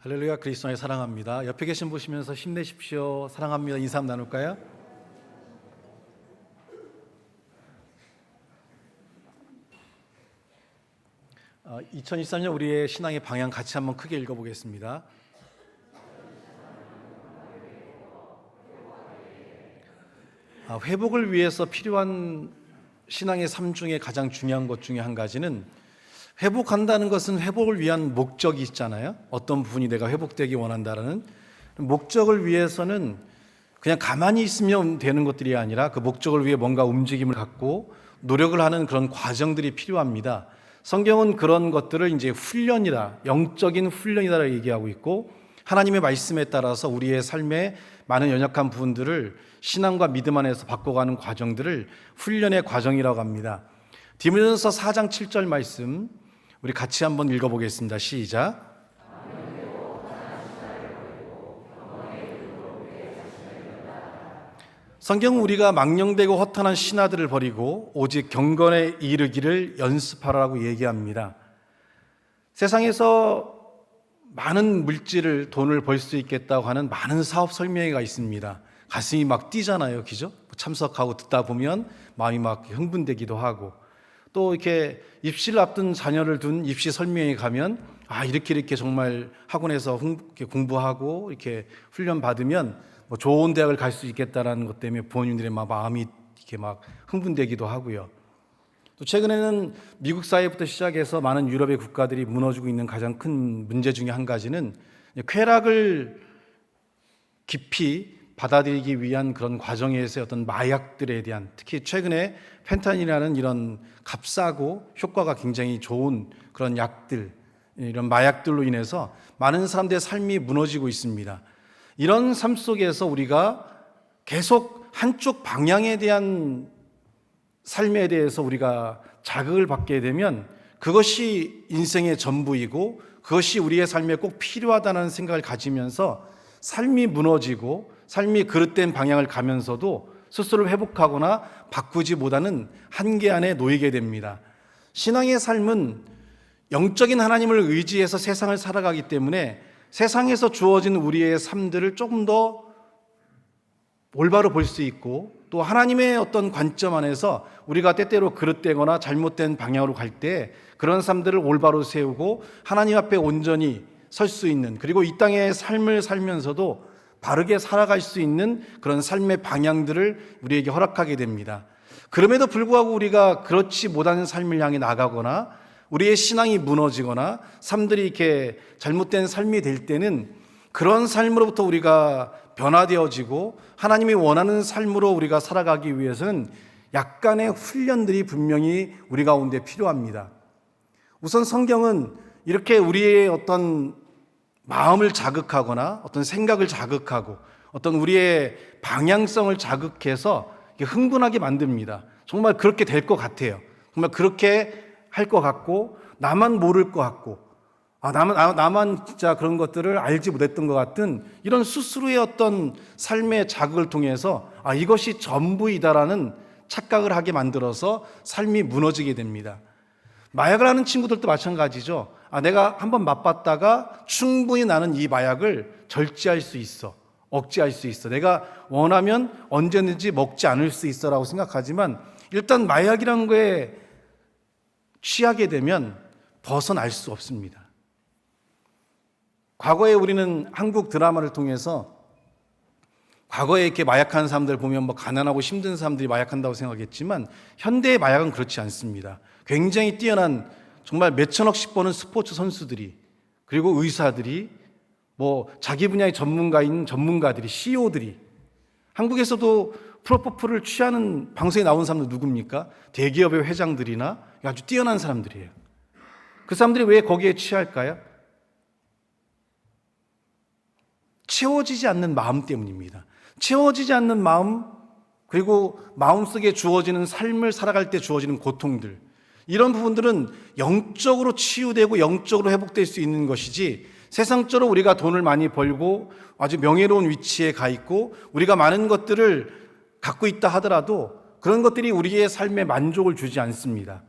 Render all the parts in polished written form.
할렐루야, 그리스도를 사랑합니다. 옆에 계신 보시면서 힘내십시오, 사랑합니다 인사 한번 나눌까요? 2023년 우리의 신앙의 방향 같이 한번 크게 읽어보겠습니다. 회복을 위해서 필요한 신앙의 삶 중에 가장 중요한 것 중에 한 가지는, 회복한다는 것은 회복을 위한 목적이 있잖아요. 어떤 부분이 내가 회복되기 원한다라는 목적을 위해서는 그냥 가만히 있으면 되는 것들이 아니라 그 목적을 위해 뭔가 움직임을 갖고 노력을 하는 그런 과정들이 필요합니다. 성경은 그런 것들을 이제 훈련이다, 영적인 훈련이다라고 얘기하고 있고, 하나님의 말씀에 따라서 우리의 삶의 많은 연약한 부분들을 신앙과 믿음 안에서 바꿔가는 과정들을 훈련의 과정이라고 합니다. 디모데전서 4장 7절 말씀 우리 같이 한번 읽어보겠습니다. 시작. 성경은 우리가 망령되고 허탄한 신하들을 버리고 오직 경건에 이르기를 연습하라고 얘기합니다. 세상에서 많은 물질을, 돈을 벌 수 있겠다고 하는 많은 사업 설명회가 있습니다. 가슴이 막 뛰잖아요, 그죠? 참석하고 듣다 보면 마음이 막 흥분되기도 하고, 또 이렇게 입시를 앞둔 자녀를 둔 입시 설명회에 가면 이렇게 정말 학원에서 이렇게 공부하고 이렇게 훈련 받으면 뭐 좋은 대학을 갈 수 있겠다라는 것 때문에 부모님들의 마음이 이렇게 막 흥분되기도 하고요. 또 최근에는 미국 사회부터 시작해서 많은 유럽의 국가들이 무너지고 있는 가장 큰 문제 중에 한 가지는 쾌락을 깊이 받아들이기 위한 그런 과정에서의 어떤 마약들에 대한, 특히 최근에 펜타닐이라는 이런 값싸고 효과가 굉장히 좋은 그런 약들, 이런 마약들로 인해서 많은 사람들의 삶이 무너지고 있습니다. 이런 삶 속에서 우리가 계속 한쪽 방향에 대한 삶에 대해서 우리가 자극을 받게 되면 그것이 인생의 전부이고 그것이 우리의 삶에 꼭 필요하다는 생각을 가지면서 삶이 무너지고 삶이 그릇된 방향을 가면서도 스스로를 회복하거나 바꾸지 못하는 한계 안에 놓이게 됩니다. 신앙의 삶은 영적인 하나님을 의지해서 세상을 살아가기 때문에 세상에서 주어진 우리의 삶들을 조금 더 올바로 볼 수 있고, 또 하나님의 어떤 관점 안에서 우리가 때때로 그릇되거나 잘못된 방향으로 갈 때 그런 삶들을 올바로 세우고 하나님 앞에 온전히 설 수 있는, 그리고 이 땅의 삶을 살면서도 바르게 살아갈 수 있는 그런 삶의 방향들을 우리에게 허락하게 됩니다. 그럼에도 불구하고 우리가 그렇지 못한 삶을 향해 나가거나 우리의 신앙이 무너지거나 삶들이 이렇게 잘못된 삶이 될 때는 그런 삶으로부터 우리가 변화되어지고 하나님이 원하는 삶으로 우리가 살아가기 위해서는 약간의 훈련들이 분명히 우리 가운데 필요합니다. 우선 성경은 이렇게 우리의 어떤 마음을 자극하거나 어떤 생각을 자극하고 어떤 우리의 방향성을 자극해서 흥분하게 만듭니다. 정말 그렇게 될 것 같아요. 정말 그렇게 할 것 같고, 나만 모를 것 같고, 나만 진짜 그런 것들을 알지 못했던 것 같은 이런 스스로의 어떤 삶의 자극을 통해서 이것이 전부이다라는 착각을 하게 만들어서 삶이 무너지게 됩니다. 마약을 하는 친구들도 마찬가지죠. 내가 한번 맛봤다가 충분히 나는 이 마약을 절제할 수 있어, 억제할 수 있어, 내가 원하면 언제든지 먹지 않을 수 있어라고 생각하지만, 일단 마약이라는 거에 취하게 되면 벗어날 수 없습니다. 과거에 우리는 한국 드라마를 통해서 과거에 이렇게 마약하는 사람들 보면 가난하고 힘든 사람들이 마약한다고 생각했지만, 현대의 마약은 그렇지 않습니다. 굉장히 뛰어난, 정말 몇천억씩 버는 스포츠 선수들이, 그리고 의사들이, 자기 분야의 전문가인 전문가들이, CEO들이, 한국에서도 프로포폴을 취하는 방송에 나온 사람들 누굽니까? 대기업의 회장들이나 아주 뛰어난 사람들이에요. 그 사람들이 왜 거기에 취할까요? 채워지지 않는 마음 때문입니다. 채워지지 않는 마음, 그리고 마음속에 주어지는 삶을 살아갈 때 주어지는 고통들, 이런 부분들은 영적으로 치유되고 영적으로 회복될 수 있는 것이지, 세상적으로 우리가 돈을 많이 벌고 아주 명예로운 위치에 가 있고 우리가 많은 것들을 갖고 있다 하더라도 그런 것들이 우리의 삶에 만족을 주지 않습니다.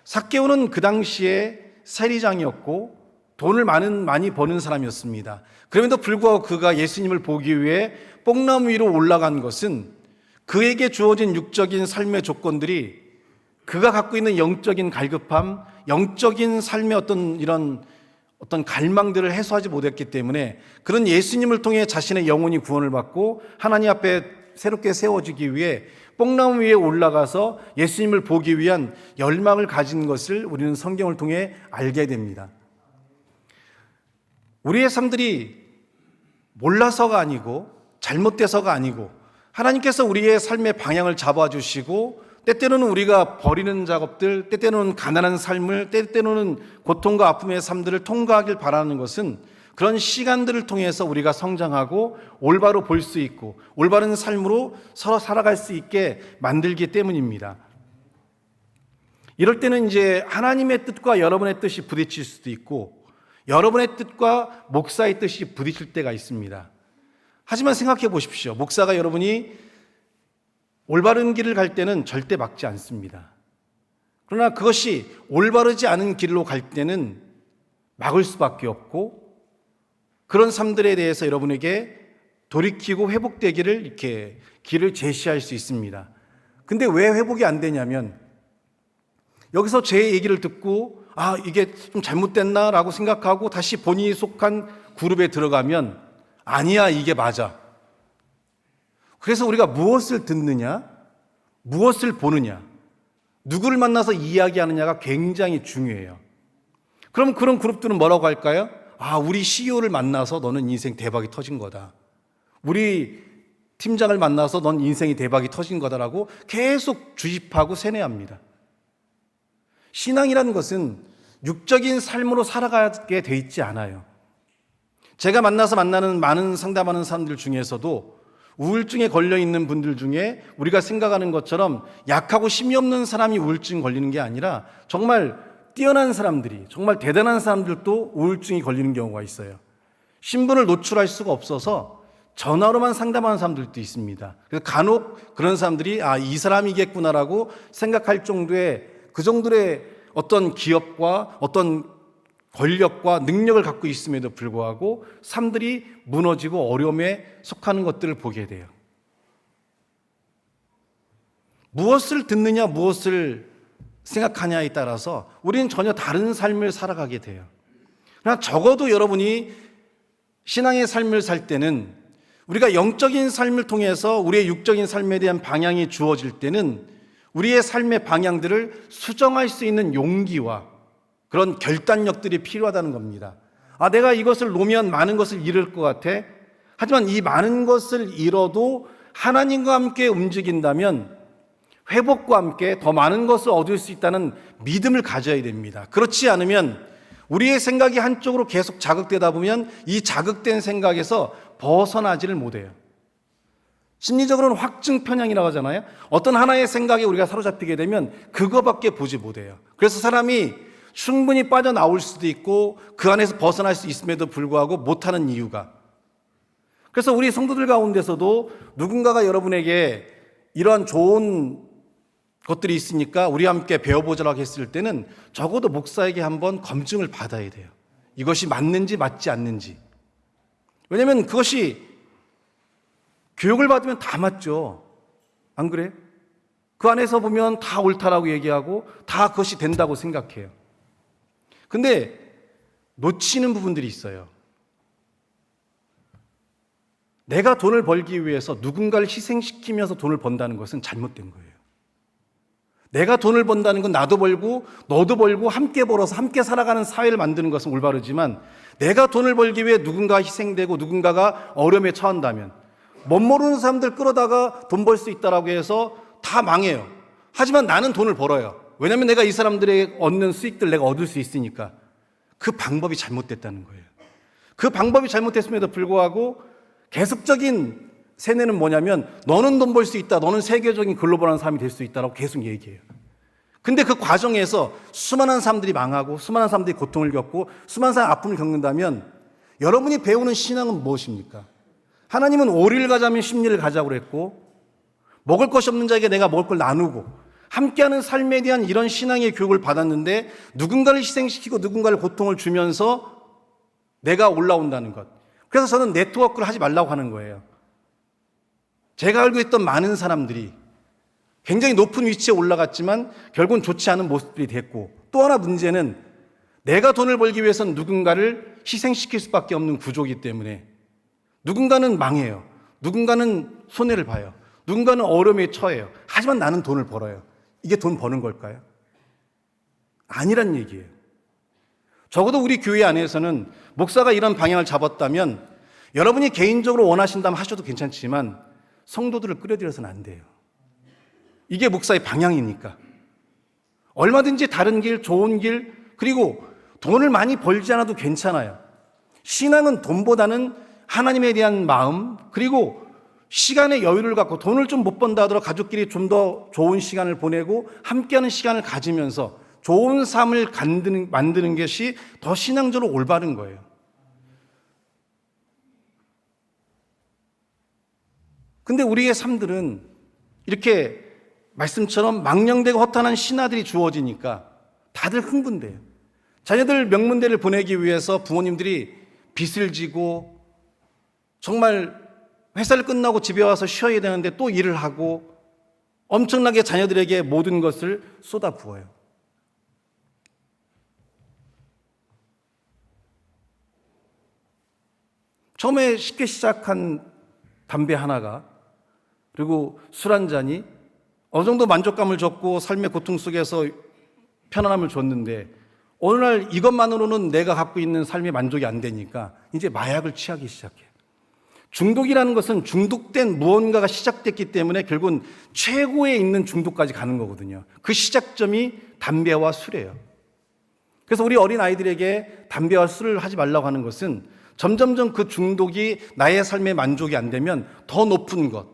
삭개오는 그 당시에 세리장이었고 돈을 많이 버는 사람이었습니다. 그럼에도 불구하고 그가 예수님을 보기 위해 뽕나무 위로 올라간 것은 그에게 주어진 육적인 삶의 조건들이 그가 갖고 있는 영적인 갈급함, 영적인 삶의 어떤 갈망들을 해소하지 못했기 때문에 그런 예수님을 통해 자신의 영혼이 구원을 받고 하나님 앞에 새롭게 세워지기 위해 뽕나무 위에 올라가서 예수님을 보기 위한 열망을 가진 것을 우리는 성경을 통해 알게 됩니다. 우리의 삶들이 몰라서가 아니고 잘못돼서가 아니고 하나님께서 우리의 삶의 방향을 잡아주시고 때때로는 우리가 버리는 작업들, 때때로는 가난한 삶을, 때때로는 고통과 아픔의 삶들을 통과하길 바라는 것은 그런 시간들을 통해서 우리가 성장하고 올바로 볼 수 있고 올바른 삶으로 서로 살아갈 수 있게 만들기 때문입니다. 이럴 때는 이제 하나님의 뜻과 여러분의 뜻이 부딪힐 수도 있고 여러분의 뜻과 목사의 뜻이 부딪힐 때가 있습니다. 하지만 생각해 보십시오. 목사가 여러분이 올바른 길을 갈 때는 절대 막지 않습니다. 그러나 그것이 올바르지 않은 길로 갈 때는 막을 수밖에 없고 그런 삶들에 대해서 여러분에게 돌이키고 회복되기를 이렇게 길을 제시할 수 있습니다. 근데 왜 회복이 안 되냐면 여기서 제 얘기를 듣고 이게 좀 잘못됐나라고 생각하고 다시 본인이 속한 그룹에 들어가면 아니야, 이게 맞아. 그래서 우리가 무엇을 듣느냐, 무엇을 보느냐, 누구를 만나서 이야기하느냐가 굉장히 중요해요. 그럼 그런 그룹들은 뭐라고 할까요? 우리 CEO를 만나서 너는 인생 대박이 터진 거다. 우리 팀장을 만나서 넌 인생이 대박이 터진 거다라고 계속 주입하고 세뇌합니다. 신앙이라는 것은 육적인 삶으로 살아가게 돼 있지 않아요. 제가 만나는 상담하는 사람들 중에서도 우울증에 걸려있는 분들 중에 우리가 생각하는 것처럼 약하고 힘이 없는 사람이 우울증 걸리는 게 아니라 정말 뛰어난 사람들이, 정말 대단한 사람들도 우울증이 걸리는 경우가 있어요. 신분을 노출할 수가 없어서 전화로만 상담하는 사람들도 있습니다. 그래서 간혹 그런 사람들이 이 사람이겠구나라고 생각할 정도의 그 정도의 어떤 기업과 어떤 권력과 능력을 갖고 있음에도 불구하고 삶들이 무너지고 어려움에 속하는 것들을 보게 돼요. 무엇을 듣느냐, 무엇을 생각하냐에 따라서 우리는 전혀 다른 삶을 살아가게 돼요. 그러나 적어도 여러분이 신앙의 삶을 살 때는 우리가 영적인 삶을 통해서 우리의 육적인 삶에 대한 방향이 주어질 때는 우리의 삶의 방향들을 수정할 수 있는 용기와 그런 결단력들이 필요하다는 겁니다. 내가 이것을 놓으면 많은 것을 잃을 것 같아. 하지만 이 많은 것을 잃어도 하나님과 함께 움직인다면 회복과 함께 더 많은 것을 얻을 수 있다는 믿음을 가져야 됩니다. 그렇지 않으면 우리의 생각이 한쪽으로 계속 자극되다 보면 이 자극된 생각에서 벗어나지를 못해요. 심리적으로는 확증 편향이라고 하잖아요. 어떤 하나의 생각에 우리가 사로잡히게 되면 그거밖에 보지 못해요. 그래서 사람이 충분히 빠져나올 수도 있고 그 안에서 벗어날 수 있음에도 불구하고 못하는 이유가, 그래서 우리 성도들 가운데서도 누군가가 여러분에게 이러한 좋은 것들이 있으니까 우리 함께 배워보자라고 했을 때는 적어도 목사에게 한번 검증을 받아야 돼요. 이것이 맞는지 맞지 않는지. 왜냐하면 그것이 교육을 받으면 다 맞죠. 안 그래요? 그 안에서 보면 다 옳다라고 얘기하고 다 그것이 된다고 생각해요. 근데 놓치는 부분들이 있어요. 내가 돈을 벌기 위해서 누군가를 희생시키면서 돈을 번다는 것은 잘못된 거예요. 내가 돈을 번다는 건 나도 벌고 너도 벌고 함께 벌어서 함께 살아가는 사회를 만드는 것은 올바르지만 내가 돈을 벌기 위해 누군가가 희생되고 누군가가 어려움에 처한다면 멋 모르는 사람들 끌어다가 돈 벌 수 있다라고 해서 다 망해요. 하지만 나는 돈을 벌어요. 왜냐하면 내가 이 사람들의 얻는 수익들 내가 얻을 수 있으니까. 그 방법이 잘못됐다는 거예요. 그 방법이 잘못됐음에도 불구하고 계속적인 세뇌는 뭐냐면 너는 돈 벌 수 있다, 너는 세계적인 글로벌한 사람이 될 수 있다라고 계속 얘기해요. 근데 그 과정에서 수많은 사람들이 망하고 수많은 사람들이 고통을 겪고 수많은 사람이 아픔을 겪는다면 여러분이 배우는 신앙은 무엇입니까? 하나님은 오리를 가자면 십리를 가자고 그랬고 먹을 것이 없는 자에게 내가 먹을 걸 나누고 함께하는 삶에 대한 이런 신앙의 교육을 받았는데 누군가를 희생시키고 누군가를 고통을 주면서 내가 올라온다는 것. 그래서 저는 네트워크를 하지 말라고 하는 거예요. 제가 알고 있던 많은 사람들이 굉장히 높은 위치에 올라갔지만 결국은 좋지 않은 모습들이 됐고, 또 하나 문제는 내가 돈을 벌기 위해서는 누군가를 희생시킬 수밖에 없는 구조이기 때문에 누군가는 망해요. 누군가는 손해를 봐요. 누군가는 어려움에 처해요. 하지만 나는 돈을 벌어요. 이게 돈 버는 걸까요? 아니란 얘기예요. 적어도 우리 교회 안에서는 목사가 이런 방향을 잡았다면 여러분이 개인적으로 원하신다면 하셔도 괜찮지만 성도들을 끌어들여서는 안 돼요. 이게 목사의 방향이니까. 얼마든지 다른 길, 좋은 길, 그리고 돈을 많이 벌지 않아도 괜찮아요. 신앙은 돈보다는 하나님에 대한 마음, 그리고 시간의 여유를 갖고 돈을 좀 못 번다 하더라도 가족끼리 좀 더 좋은 시간을 보내고 함께하는 시간을 가지면서 좋은 삶을 만드는 것이 더 신앙적으로 올바른 거예요. 근데 우리의 삶들은 이렇게 말씀처럼 망령되고 허탄한 신하들이 주어지니까 다들 흥분돼요. 자녀들 명문대를 보내기 위해서 부모님들이 빚을 지고 정말 회사를 끝나고 집에 와서 쉬어야 되는데 또 일을 하고 엄청나게 자녀들에게 모든 것을 쏟아부어요. 처음에 쉽게 시작한 담배 하나가, 그리고 술 한 잔이 어느 정도 만족감을 줬고 삶의 고통 속에서 편안함을 줬는데 어느 날 이것만으로는 내가 갖고 있는 삶의 만족이 안 되니까 이제 마약을 취하기 시작해요. 중독이라는 것은 중독된 무언가가 시작됐기 때문에 결국은 최고에 있는 중독까지 가는 거거든요. 그 시작점이 담배와 술이에요. 그래서 우리 어린 아이들에게 담배와 술을 하지 말라고 하는 것은 점점점 그 중독이 나의 삶의 만족이 안 되면 더 높은 것,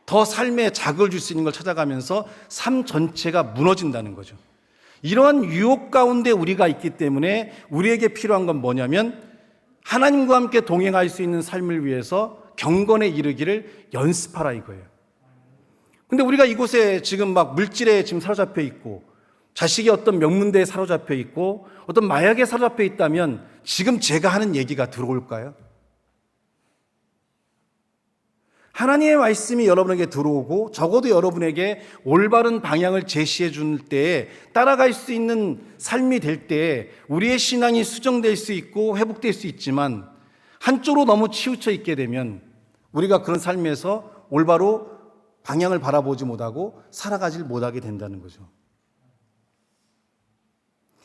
더 삶에 자극을 줄 수 있는 걸 찾아가면서 삶 전체가 무너진다는 거죠. 이러한 유혹 가운데 우리가 있기 때문에 우리에게 필요한 건 뭐냐면 하나님과 함께 동행할 수 있는 삶을 위해서 경건에 이르기를 연습하라 이거예요. 근데 우리가 이곳에 지금 막 물질에 지금 사로잡혀 있고 자식이 어떤 명문대에 사로잡혀 있고 어떤 마약에 사로잡혀 있다면 지금 제가 하는 얘기가 들어올까요? 하나님의 말씀이 여러분에게 들어오고 적어도 여러분에게 올바른 방향을 제시해 줄 때에 따라갈 수 있는 삶이 될 때에 우리의 신앙이 수정될 수 있고 회복될 수 있지만 한쪽으로 너무 치우쳐 있게 되면 우리가 그런 삶에서 올바로 방향을 바라보지 못하고 살아가질 못하게 된다는 거죠.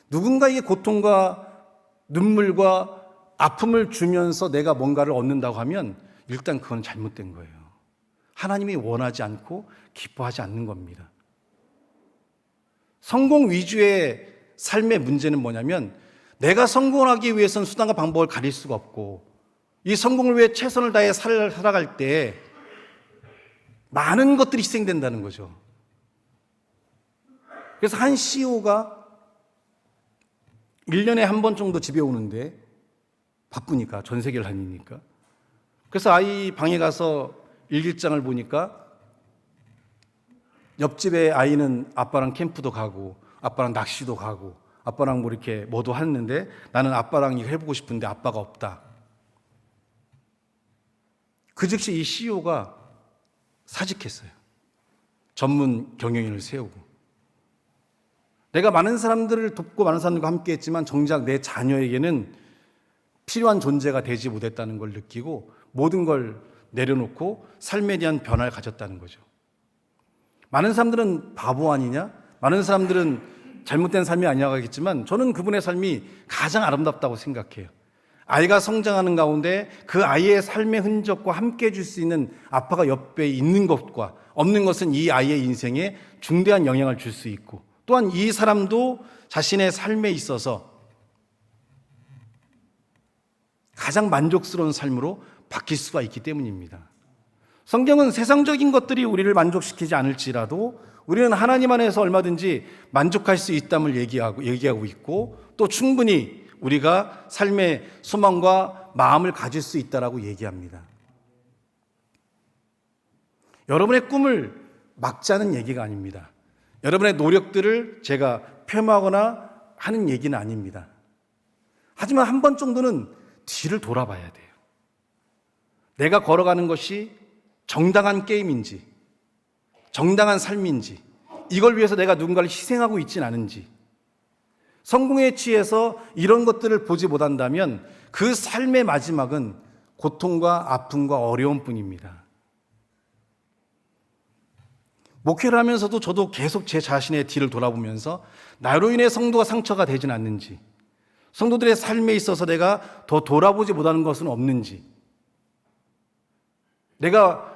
누군가에게 고통과 눈물과 아픔을 주면서 내가 뭔가를 얻는다고 하면 일단 그건 잘못된 거예요. 하나님이 원하지 않고 기뻐하지 않는 겁니다. 성공 위주의 삶의 문제는 뭐냐면 내가 성공하기 위해서는 수단과 방법을 가릴 수가 없고 이 성공을 위해 최선을 다해 살아갈 때 많은 것들이 희생된다는 거죠. 그래서 한 CEO가 1년에 한 번 정도 집에 오는데 바쁘니까 전 세계를 다니니까 그래서 아이 방에 가서 일기장을 보니까 옆집에 아이는 아빠랑 캠프도 가고 아빠랑 낚시도 가고 아빠랑 뭐 이렇게 뭐도 했는데 나는 아빠랑 이거 해보고 싶은데 아빠가 없다. 그 즉시 이 CEO가 사직했어요. 전문 경영인을 세우고 내가 많은 사람들을 돕고 많은 사람들과 함께 했지만 정작 내 자녀에게는 필요한 존재가 되지 못했다는 걸 느끼고 모든 걸 내려놓고 삶에 대한 변화를 가졌다는 거죠. 많은 사람들은 바보 아니냐? 많은 사람들은 잘못된 삶이 아니라고 하겠지만 저는 그분의 삶이 가장 아름답다고 생각해요. 아이가 성장하는 가운데 그 아이의 삶의 흔적과 함께 해줄 수 있는 아빠가 옆에 있는 것과 없는 것은 이 아이의 인생에 중대한 영향을 줄 수 있고 또한 이 사람도 자신의 삶에 있어서 가장 만족스러운 삶으로 바뀔 수가 있기 때문입니다. 성경은 세상적인 것들이 우리를 만족시키지 않을지라도 우리는 하나님 안에서 얼마든지 만족할 수 있담을 얘기하고 있고 또 충분히 우리가 삶의 소망과 마음을 가질 수 있다라고 얘기합니다. 여러분의 꿈을 막자는 얘기가 아닙니다. 여러분의 노력들을 제가 폄하하거나 하는 얘기는 아닙니다. 하지만 한 번 정도는 뒤를 돌아봐야 돼요. 내가 걸어가는 것이 정당한 게임인지, 정당한 삶인지, 이걸 위해서 내가 누군가를 희생하고 있진 않은지, 성공에 취해서 이런 것들을 보지 못한다면 그 삶의 마지막은 고통과 아픔과 어려움뿐입니다. 목회를 하면서도 저도 계속 제 자신의 뒤를 돌아보면서 나로 인해 성도가 상처가 되진 않는지, 성도들의 삶에 있어서 내가 더 돌아보지 못하는 것은 없는지, 내가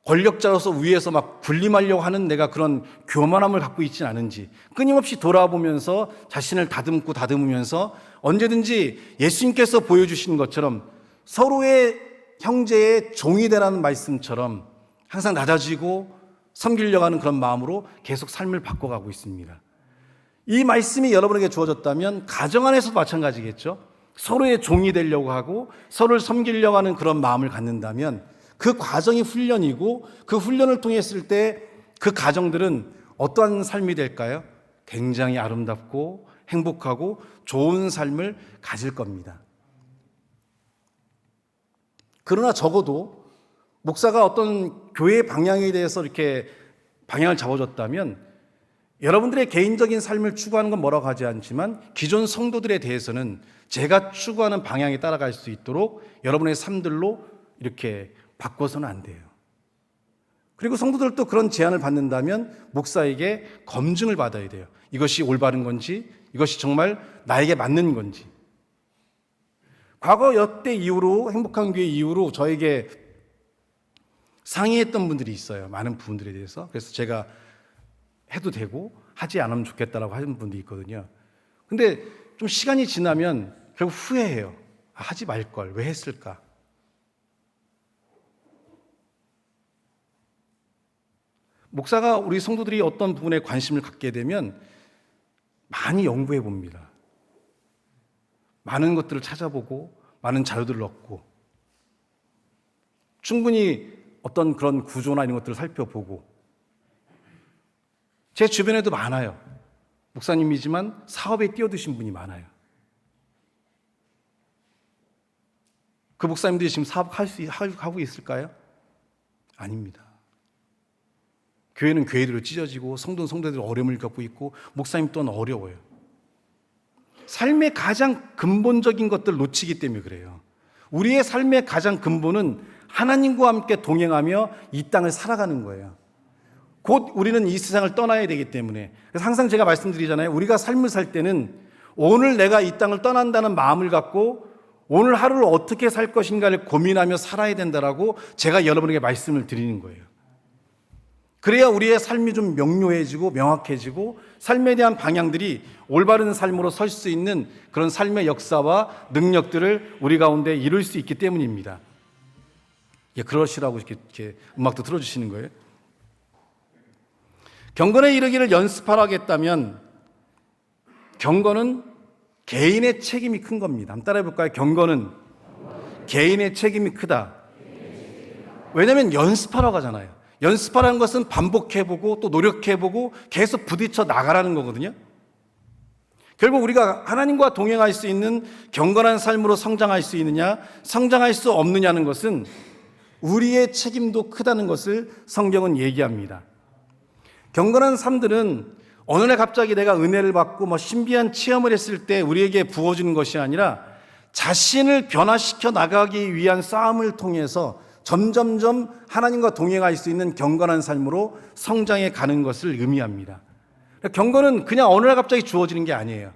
권력자로서 위에서 막 군림하려고 하는 내가 그런 교만함을 갖고 있지는 않은지 끊임없이 돌아보면서 자신을 다듬으면서 언제든지 예수님께서 보여주신 것처럼 서로의 형제의 종이 되라는 말씀처럼 항상 낮아지고 섬기려고 하는 그런 마음으로 계속 삶을 바꿔가고 있습니다. 이 말씀이 여러분에게 주어졌다면 가정 안에서도 마찬가지겠죠. 서로의 종이 되려고 하고 서로를 섬기려고 하는 그런 마음을 갖는다면 그 과정이 훈련이고 그 훈련을 통했을 때 그 가정들은 어떠한 삶이 될까요? 굉장히 아름답고 행복하고 좋은 삶을 가질 겁니다. 그러나 적어도 목사가 어떤 교회의 방향에 대해서 이렇게 방향을 잡아줬다면 여러분들의 개인적인 삶을 추구하는 건 뭐라고 하지 않지만 기존 성도들에 대해서는 제가 추구하는 방향에 따라갈 수 있도록 여러분의 삶들로 이렇게 바꿔서는 안 돼요. 그리고 성도들도 그런 제안을 받는다면 목사에게 검증을 받아야 돼요. 이것이 올바른 건지, 이것이 정말 나에게 맞는 건지. 과거 여태 이후로, 행복한 교회 이후로 저에게 상의했던 분들이 있어요. 많은 부분들에 대해서. 그래서 제가 해도 되고 하지 않으면 좋겠다라고 하는 분들이 있거든요. 근데 좀 시간이 지나면 결국 후회해요. 하지 말걸. 왜 했을까? 목사가 우리 성도들이 어떤 부분에 관심을 갖게 되면 많이 연구해 봅니다. 많은 것들을 찾아보고 많은 자료들을 얻고 충분히 어떤 그런 구조나 이런 것들을 살펴보고 제 주변에도 많아요. 목사님이지만 사업에 뛰어드신 분이 많아요. 그 목사님들이 지금 사업하고 있을까요? 아닙니다. 교회는 교회대로 찢어지고 성도는 성도대로 어려움을 겪고 있고 목사님 또한 어려워요. 삶의 가장 근본적인 것들을 놓치기 때문에 그래요. 우리의 삶의 가장 근본은 하나님과 함께 동행하며 이 땅을 살아가는 거예요. 곧 우리는 이 세상을 떠나야 되기 때문에. 그래서 항상 제가 말씀드리잖아요. 우리가 삶을 살 때는 오늘 내가 이 땅을 떠난다는 마음을 갖고 오늘 하루를 어떻게 살 것인가를 고민하며 살아야 된다라고 제가 여러분에게 말씀을 드리는 거예요. 그래야 우리의 삶이 좀 명료해지고 명확해지고 삶에 대한 방향들이 올바른 삶으로 설 수 있는 그런 삶의 역사와 능력들을 우리 가운데 이룰 수 있기 때문입니다. 그러시라고 이렇게 음악도 틀어주시는 거예요. 경건에 이르기를 연습하라겠다면 경건은 개인의 책임이 큰 겁니다. 한번 따라해 볼까요? 경건은 개인의 책임이 크다. 왜냐하면 연습하라고 하잖아요. 연습하라는 것은 반복해보고 또 노력해보고 계속 부딪혀 나가라는 거거든요. 결국 우리가 하나님과 동행할 수 있는 경건한 삶으로 성장할 수 있느냐, 성장할 수 없느냐는 것은 우리의 책임도 크다는 것을 성경은 얘기합니다. 경건한 삶들은 어느 날 갑자기 내가 은혜를 받고 신비한 체험을 했을 때 우리에게 부어주는 것이 아니라 자신을 변화시켜 나가기 위한 싸움을 통해서 점점점 하나님과 동행할 수 있는 경건한 삶으로 성장해 가는 것을 의미합니다. 경건은 그냥 어느 날 갑자기 주어지는 게 아니에요.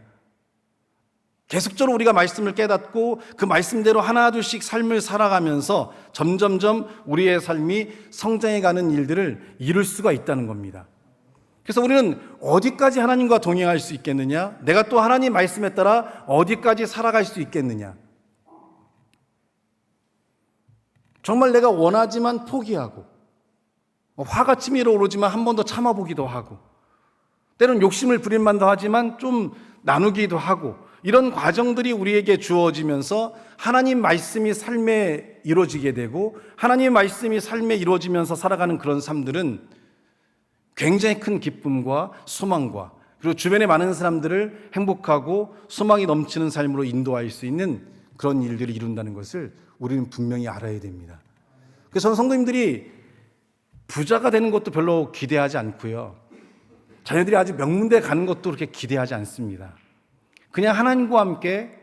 계속적으로 우리가 말씀을 깨닫고 그 말씀대로 하나둘씩 삶을 살아가면서 점점점 우리의 삶이 성장해 가는 일들을 이룰 수가 있다는 겁니다. 그래서 우리는 어디까지 하나님과 동행할 수 있겠느냐? 내가 또 하나님 말씀에 따라 어디까지 살아갈 수 있겠느냐? 정말 내가 원하지만 포기하고 화가 치밀어 오르지만 한 번 더 참아보기도 하고 때로는 욕심을 부릴 만도 하지만 좀 나누기도 하고 이런 과정들이 우리에게 주어지면서 하나님 말씀이 삶에 이루어지게 되고 하나님 말씀이 삶에 이루어지면서 살아가는 그런 삶들은 굉장히 큰 기쁨과 소망과 그리고 주변의 많은 사람들을 행복하고 소망이 넘치는 삶으로 인도할 수 있는 그런 일들을 이룬다는 것을 우리는 분명히 알아야 됩니다. 그래서 저는 성도님들이 부자가 되는 것도 별로 기대하지 않고요. 자녀들이 아주 명문대에 가는 것도 그렇게 기대하지 않습니다. 그냥 하나님과 함께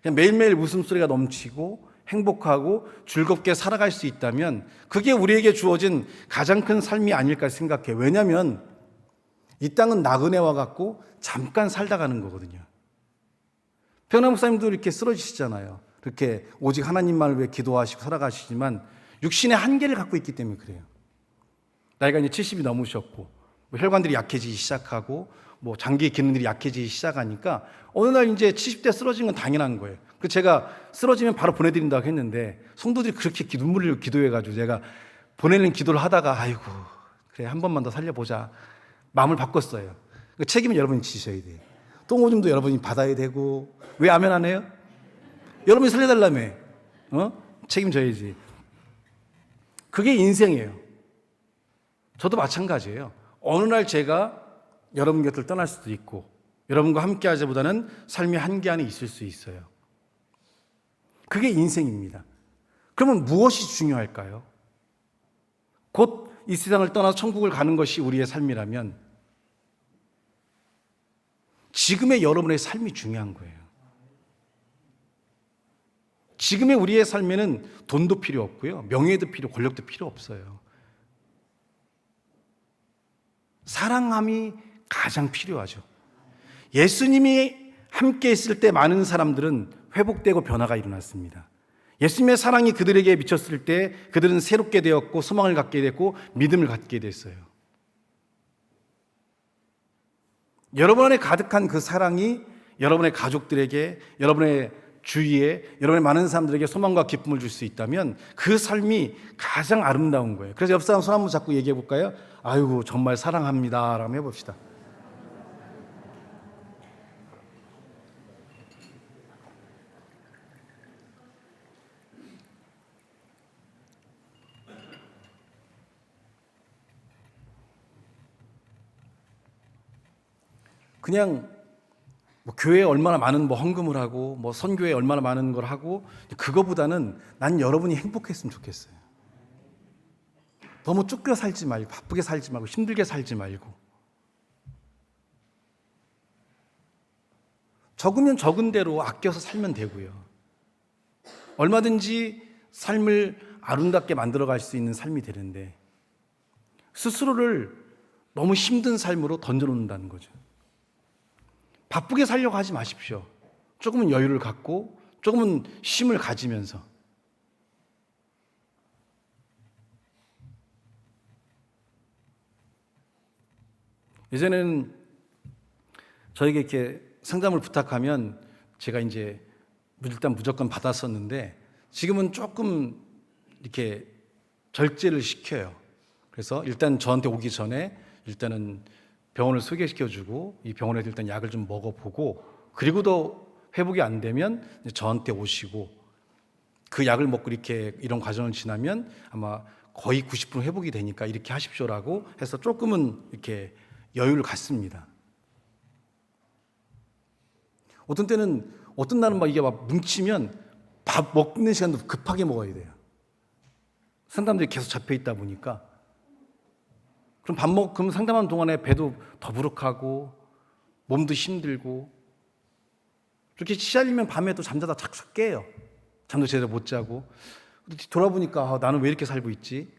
그냥 매일매일 웃음소리가 넘치고 행복하고 즐겁게 살아갈 수 있다면 그게 우리에게 주어진 가장 큰 삶이 아닐까 생각해요. 왜냐하면 이 땅은 나그네와 같고 잠깐 살다 가는 거거든요. 평남 목사님도 이렇게 쓰러지시잖아요. 그렇게 오직 하나님만을 위해 기도하시고 살아가시지만 육신의 한계를 갖고 있기 때문에 그래요. 나이가 이제 70이 넘으셨고 혈관들이 약해지기 시작하고 장기 기능들이 약해지기 시작하니까 어느 날 이제 70대 쓰러진 건 당연한 거예요. 그래서 제가 쓰러지면 바로 보내드린다고 했는데 성도들이 그렇게 눈물 흘리고 기도해가지고 제가 보내는 기도를 하다가 아이고 그래 한 번만 더 살려보자 마음을 바꿨어요. 그 책임은 여러분이 지셔야 돼요. 똥오줌도 여러분이 받아야 되고 왜 아멘 안 해요? 여러분이 살려달라며 책임져야지. 그게 인생이에요. 저도 마찬가지예요. 어느 날 제가 여러분 곁을 떠날 수도 있고 여러분과 함께 하자보다는 삶의 한계 안에 있을 수 있어요. 그게 인생입니다. 그러면 무엇이 중요할까요? 곧 이 세상을 떠나서 천국을 가는 것이 우리의 삶이라면 지금의 여러분의 삶이 중요한 거예요. 지금의 우리의 삶에는 돈도 필요 없고요. 명예도 필요, 권력도 필요 없어요. 사랑함이 가장 필요하죠. 예수님이 함께 있을 때 많은 사람들은 회복되고 변화가 일어났습니다. 예수님의 사랑이 그들에게 미쳤을 때 그들은 새롭게 되었고 소망을 갖게 됐고 믿음을 갖게 됐어요. 여러분 안에 가득한 그 사랑이 여러분의 가족들에게, 여러분의 주위에, 여러분의 많은 사람들에게 소망과 기쁨을 줄 수 있다면 그 삶이 가장 아름다운 거예요. 그래서 옆 사람 손 한번 잡고 얘기해 볼까요? 아이고 정말 사랑합니다 라고 해봅시다. 그냥 교회에 얼마나 많은 헌금을 하고 선교에 얼마나 많은 걸 하고 그거보다는 난 여러분이 행복했으면 좋겠어요. 너무 쫓겨 살지 말고 바쁘게 살지 말고 힘들게 살지 말고 적으면 적은 대로 아껴서 살면 되고요. 얼마든지 삶을 아름답게 만들어갈 수 있는 삶이 되는데 스스로를 너무 힘든 삶으로 던져놓는다는 거죠. 바쁘게 살려고 하지 마십시오. 조금은 여유를 갖고 조금은 쉼을 가지면서 예전에는 저에게 이렇게 상담을 부탁하면 제가 이제 일단 무조건 받았었는데 지금은 조금 이렇게 절제를 시켜요. 그래서 일단 저한테 오기 전에 일단은 병원을 소개시켜주고 이 병원에서 일단 약을 좀 먹어보고 그리고도 회복이 안 되면 저한테 오시고 그 약을 먹고 이런 과정을 지나면 아마 거의 90% 회복이 되니까 이렇게 하십시오라고 해서 조금은 이렇게 여유를 갖습니다. 어떤 때는 어떤 날은 이게 뭉치면 밥 먹는 시간도 급하게 먹어야 돼요. 상담들이 계속 잡혀 있다 보니까 그럼 상담하는 동안에 배도 더부룩하고 몸도 힘들고 그렇게 시달리면 밤에 또 잠자다 착착 깨요. 잠도 제대로 못 자고 돌아보니까 나는 왜 이렇게 살고 있지?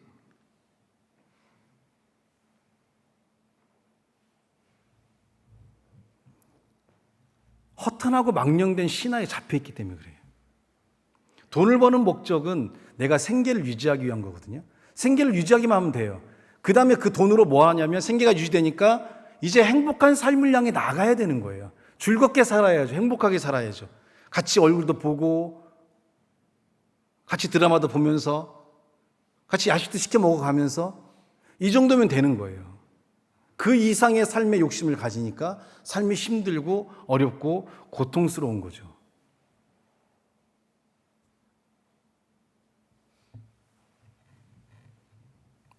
허탄하고 망령된 신화에 잡혀있기 때문에 그래요. 돈을 버는 목적은 내가 생계를 유지하기 위한 거거든요. 생계를 유지하기만 하면 돼요. 그 다음에 그 돈으로 뭐 하냐면 생계가 유지되니까 이제 행복한 삶을 향해 나가야 되는 거예요. 즐겁게 살아야죠. 행복하게 살아야죠. 같이 얼굴도 보고 같이 드라마도 보면서 같이 야식도 시켜 먹어가면서 이 정도면 되는 거예요. 그 이상의 삶의 욕심을 가지니까 삶이 힘들고 어렵고 고통스러운 거죠.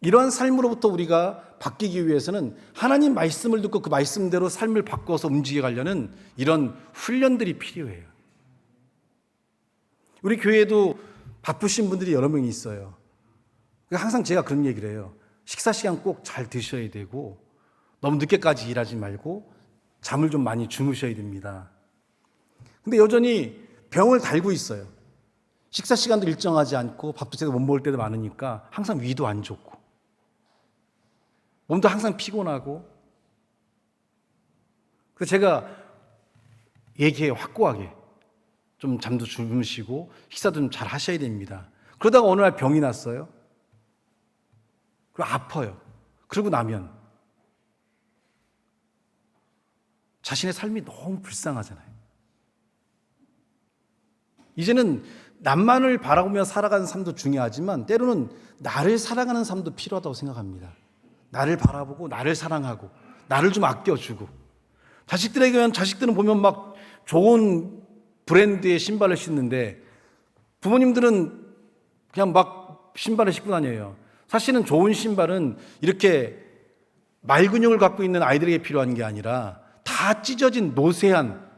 이러한 삶으로부터 우리가 바뀌기 위해서는 하나님 말씀을 듣고 그 말씀대로 삶을 바꿔서 움직여 가려는 이런 훈련들이 필요해요. 우리 교회에도 바쁘신 분들이 여러 명이 있어요. 항상 제가 그런 얘기를 해요. 식사 시간 꼭 잘 드셔야 되고 너무 늦게까지 일하지 말고 잠을 좀 많이 주무셔야 됩니다. 근데 여전히 병을 달고 있어요. 식사 시간도 일정하지 않고 밥도 제대로 못 먹을 때도 많으니까 항상 위도 안 좋고 몸도 항상 피곤하고. 그래서 제가 얘기해요. 확고하게. 좀 잠도 주무시고 식사도 좀 잘 하셔야 됩니다. 그러다가 어느 날 병이 났어요. 그리고 아파요. 그러고 나면 자신의 삶이 너무 불쌍하잖아요. 이제는 남만을 바라보며 살아가는 삶도 중요하지만 때로는 나를 사랑하는 삶도 필요하다고 생각합니다. 나를 바라보고 나를 사랑하고 나를 좀 아껴주고. 자식들은 보면 막 좋은 브랜드의 신발을 신는데 부모님들은 그냥 막 신발을 신고 다녀요. 사실은 좋은 신발은 이렇게 말근육을 갖고 있는 아이들에게 필요한 게 아니라 다 찢어진 노쇠한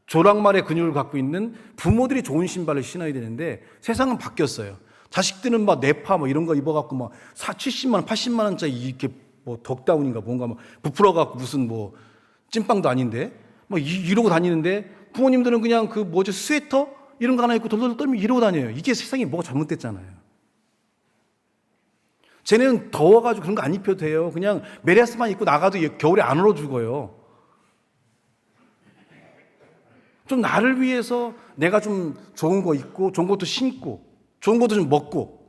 조랑말의 근육을 갖고 있는 부모들이 좋은 신발을 신어야 되는데 세상은 바뀌었어요. 자식들은 막 네파 뭐 이런 거 입어갖고 막 70만 원, 80만 원짜리 이렇게 뭐 덕다운인가 뭔가 뭐 부풀어갖고 무슨 뭐 찐빵도 아닌데 뭐 이러고 다니는데 부모님들은 그냥 그 뭐지 스웨터 이런 거 하나 입고 돌돌 떨면 이러고 다녀요. 이게 세상에 뭐가 잘못됐잖아요. 쟤네는 더워가지고 그런 거 안 입혀도 돼요. 그냥 메리아스만 입고 나가도 겨울에 안 얼어 죽어요. 좀 나를 위해서 내가 좀 좋은 거 입고 좋은 것도 신고 좋은 것도 좀 먹고.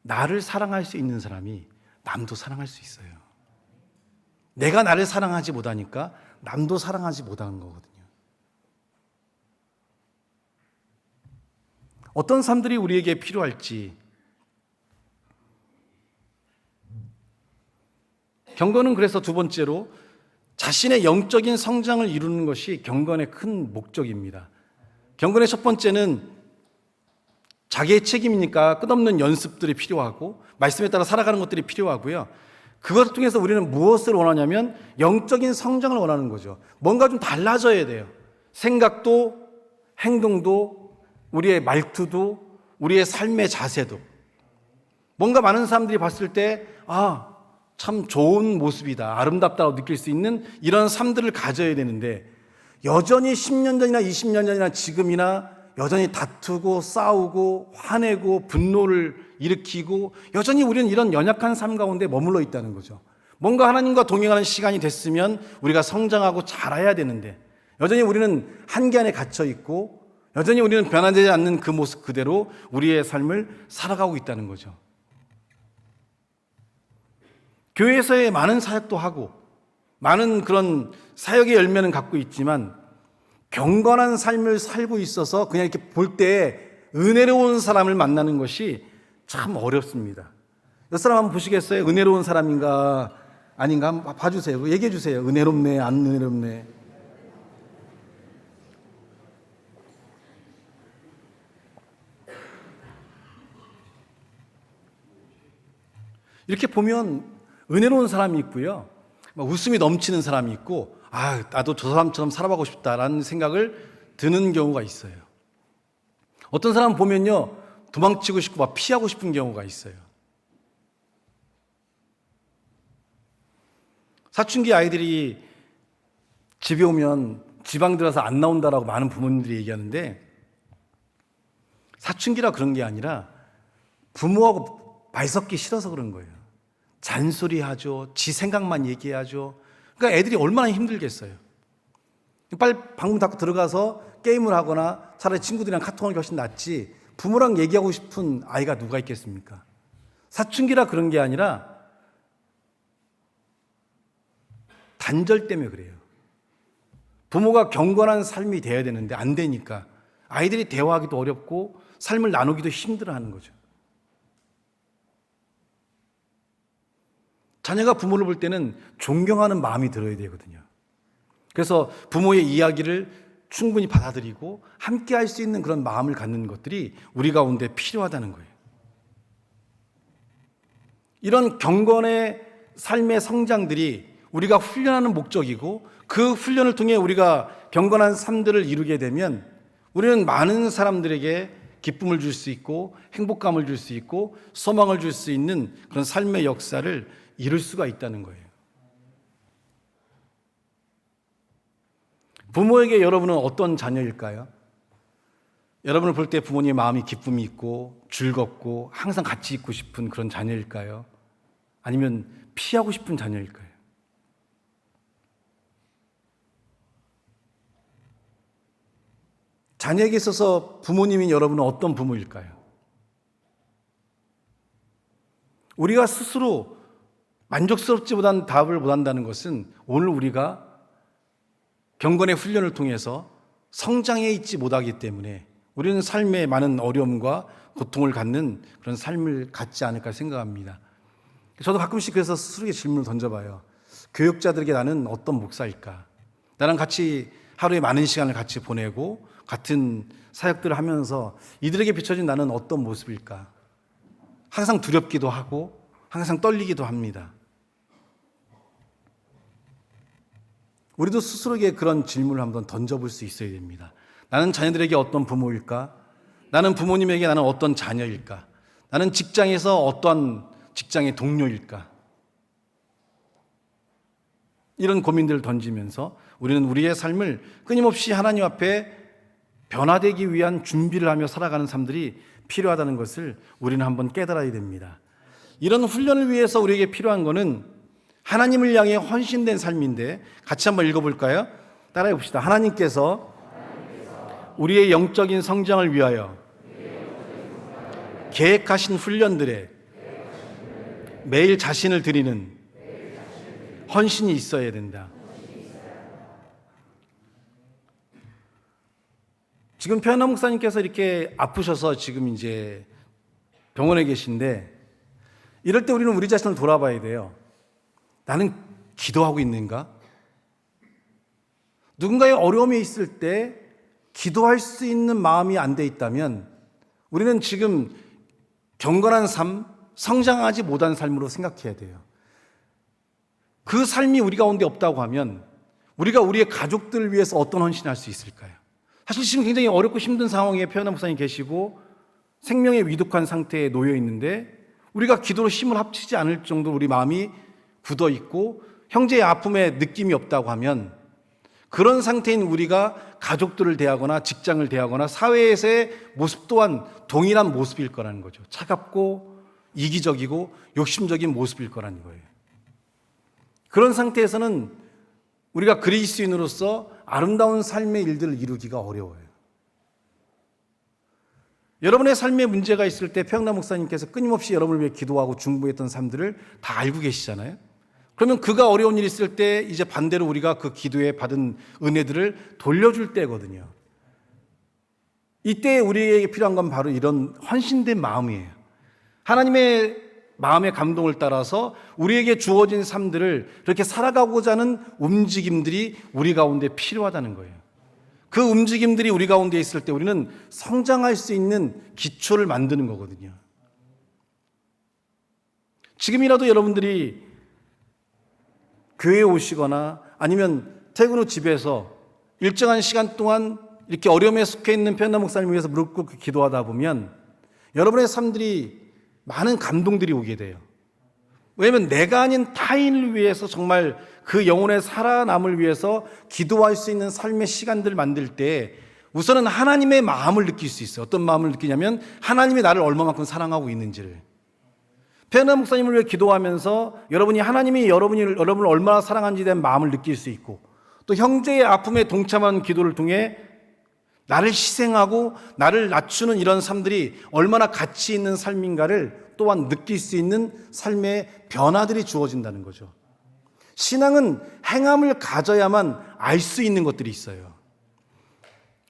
나를 사랑할 수 있는 사람이 남도 사랑할 수 있어요. 내가 나를 사랑하지 못하니까 남도 사랑하지 못하는 거거든요. 어떤 삶들이 우리에게 필요할지. 경건은 그래서 두 번째로 자신의 영적인 성장을 이루는 것이 경건의 큰 목적입니다. 경건의 첫 번째는 자기의 책임이니까 끝없는 연습들이 필요하고 말씀에 따라 살아가는 것들이 필요하고요. 그것을 통해서 우리는 무엇을 원하냐면 영적인 성장을 원하는 거죠. 뭔가 좀 달라져야 돼요. 생각도 행동도 우리의 말투도 우리의 삶의 자세도. 뭔가 많은 사람들이 봤을 때 참 좋은 모습이다, 아름답다고 느낄 수 있는 이런 삶들을 가져야 되는데 여전히 10년 전이나 20년 전이나 지금이나 여전히 다투고 싸우고 화내고 분노를 일으키고 여전히 우리는 이런 연약한 삶 가운데 머물러 있다는 거죠. 뭔가 하나님과 동행하는 시간이 됐으면 우리가 성장하고 자라야 되는데 여전히 우리는 한계 안에 갇혀 있고 여전히 우리는 변화되지 않는 그 모습 그대로 우리의 삶을 살아가고 있다는 거죠. 교회에서의 많은 사역도 하고 많은 그런 사역의 열매는 갖고 있지만 경건한 삶을 살고 있어서 그냥 이렇게 볼 때 은혜로운 사람을 만나는 것이 참 어렵습니다. 몇 사람 한번 보시겠어요? 은혜로운 사람인가 아닌가 한번 봐주세요. 얘기해 주세요. 은혜롭네 안 은혜롭네. 이렇게 보면 은혜로운 사람이 있고요. 웃음이 넘치는 사람이 있고 나도 저 사람처럼 살아가고 싶다라는 생각을 드는 경우가 있어요. 어떤 사람 보면요. 도망치고 싶고 막 피하고 싶은 경우가 있어요. 사춘기 아이들이 집에 오면 지방 들어서 안 나온다라고 많은 부모님들이 얘기하는데 사춘기라 그런 게 아니라 부모하고 말 섞기 싫어서 그런 거예요. 잔소리하죠. 지 생각만 얘기하죠. 그러니까 애들이 얼마나 힘들겠어요. 빨리 방문 닫고 들어가서 게임을 하거나 차라리 친구들이랑 카톡하는 게 훨씬 낫지 부모랑 얘기하고 싶은 아이가 누가 있겠습니까? 사춘기라 그런 게 아니라 단절 때문에 그래요. 부모가 경건한 삶이 돼야 되는데 안 되니까 아이들이 대화하기도 어렵고 삶을 나누기도 힘들어하는 거죠. 자녀가 부모를 볼 때는 존경하는 마음이 들어야 되거든요. 그래서 부모의 이야기를 충분히 받아들이고 함께 할 수 있는 그런 마음을 갖는 것들이 우리 가운데 필요하다는 거예요. 이런 경건의 삶의 성장들이 우리가 훈련하는 목적이고 그 훈련을 통해 우리가 경건한 삶들을 이루게 되면 우리는 많은 사람들에게 기쁨을 줄 수 있고 행복감을 줄 수 있고 소망을 줄 수 있는 그런 삶의 역사를 이룰 수가 있다는 거예요. 부모에게 여러분은 어떤 자녀일까요? 여러분을 볼 때 부모님의 마음이 기쁨이 있고 즐겁고 항상 같이 있고 싶은 그런 자녀일까요? 아니면 피하고 싶은 자녀일까요? 자녀에게 있어서 부모님인 여러분은 어떤 부모일까요? 우리가 스스로 만족스럽지 못한 답을 못한다는 것은 오늘 우리가 경건의 훈련을 통해서 성장해 있지 못하기 때문에 우리는 삶에 많은 어려움과 고통을 갖는 그런 삶을 갖지 않을까 생각합니다. 저도 가끔씩 그래서 스스로에게 질문을 던져봐요. 교육자들에게 나는 어떤 목사일까? 나랑 같이 하루에 많은 시간을 같이 보내고 같은 사역들을 하면서 이들에게 비춰진 나는 어떤 모습일까? 항상 두렵기도 하고 항상 떨리기도 합니다. 우리도 스스로에게 그런 질문을 한번 던져볼 수 있어야 됩니다. 나는 자녀들에게 어떤 부모일까? 나는 부모님에게 나는 어떤 자녀일까? 나는 직장에서 어떤 직장의 동료일까? 이런 고민들을 던지면서 우리는 우리의 삶을 끊임없이 하나님 앞에 변화되기 위한 준비를 하며 살아가는 삶들이 필요하다는 것을 우리는 한번 깨달아야 됩니다. 이런 훈련을 위해서 우리에게 필요한 것은 하나님을 향해 헌신된 삶인데 같이 한번 읽어볼까요? 따라해 봅시다. 하나님께서 우리의 영적인 성장을 위하여 계획하신 훈련들에 매일 자신을 드리는 헌신이 있어야 된다. 지금 표현한 목사님께서 이렇게 아프셔서 지금 이제 병원에 계신데 이럴 때 우리는 우리 자신을 돌아봐야 돼요. 나는 기도하고 있는가? 누군가의 어려움이 있을 때 기도할 수 있는 마음이 안 돼 있다면 우리는 지금 경건한 삶, 성장하지 못한 삶으로 생각해야 돼요. 그 삶이 우리 가운데 없다고 하면 우리가 우리의 가족들을 위해서 어떤 헌신을 할 수 있을까요? 사실 지금 굉장히 어렵고 힘든 상황에 표현한 목사님 계시고 생명의 위독한 상태에 놓여 있는데 우리가 기도로 힘을 합치지 않을 정도로 우리 마음이 굳어 있고 형제의 아픔에 느낌이 없다고 하면 그런 상태인 우리가 가족들을 대하거나 직장을 대하거나 사회에서의 모습 또한 동일한 모습일 거라는 거죠. 차갑고 이기적이고 욕심적인 모습일 거라는 거예요. 그런 상태에서는 우리가 그리스도인으로서 아름다운 삶의 일들을 이루기가 어려워요. 여러분의 삶에 문제가 있을 때 평남 목사님께서 끊임없이 여러분을 위해 기도하고 중보했던 삶들을 다 알고 계시잖아요. 그러면 그가 어려운 일이 있을 때 이제 반대로 우리가 그 기도에 받은 은혜들을 돌려줄 때거든요. 이때 우리에게 필요한 건 바로 이런 헌신된 마음이에요. 하나님의 마음의 감동을 따라서 우리에게 주어진 삶들을 그렇게 살아가고자 하는 움직임들이 우리 가운데 필요하다는 거예요. 그 움직임들이 우리 가운데 있을 때 우리는 성장할 수 있는 기초를 만드는 거거든요. 지금이라도 여러분들이 교회에 오시거나 아니면 퇴근 후 집에서 일정한 시간 동안 이렇게 어려움에 속해 있는 편남 목사님을 위해서 무릎 꿇고 기도하다 보면 여러분의 삶들이 많은 감동들이 오게 돼요. 왜냐하면 내가 아닌 타인을 위해서 정말 그 영혼의 살아남을 위해서 기도할 수 있는 삶의 시간들을 만들 때 우선은 하나님의 마음을 느낄 수 있어요. 어떤 마음을 느끼냐면 하나님이 나를 얼마만큼 사랑하고 있는지를. 페나 목사님을 위해 기도하면서 여러분이 하나님이 여러분을 얼마나 사랑하는지에 대한 마음을 느낄 수 있고 또 형제의 아픔에 동참하는 기도를 통해 나를 희생하고 나를 낮추는 이런 삶들이 얼마나 가치 있는 삶인가를 또한 느낄 수 있는 삶의 변화들이 주어진다는 거죠. 신앙은 행함을 가져야만 알 수 있는 것들이 있어요.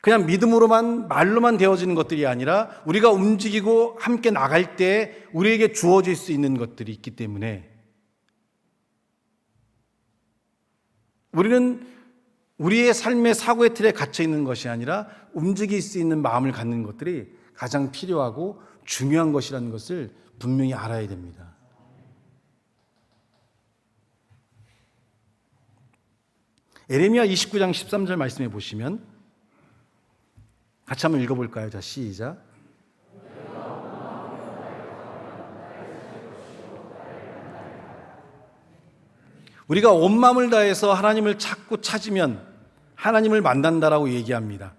그냥 믿음으로만 말로만 되어지는 것들이 아니라 우리가 움직이고 함께 나갈 때 우리에게 주어질 수 있는 것들이 있기 때문에 우리는 우리의 삶의 사고의 틀에 갇혀 있는 것이 아니라 움직일 수 있는 마음을 갖는 것들이 가장 필요하고 중요한 것이라는 것을 분명히 알아야 됩니다. 에레미야 29장 13절 말씀해 보시면 같이 한번 읽어볼까요? 자, 시작. 우리가 온 마음을 다해서 하나님을 찾고 찾으면 하나님을 만난다라고 얘기합니다.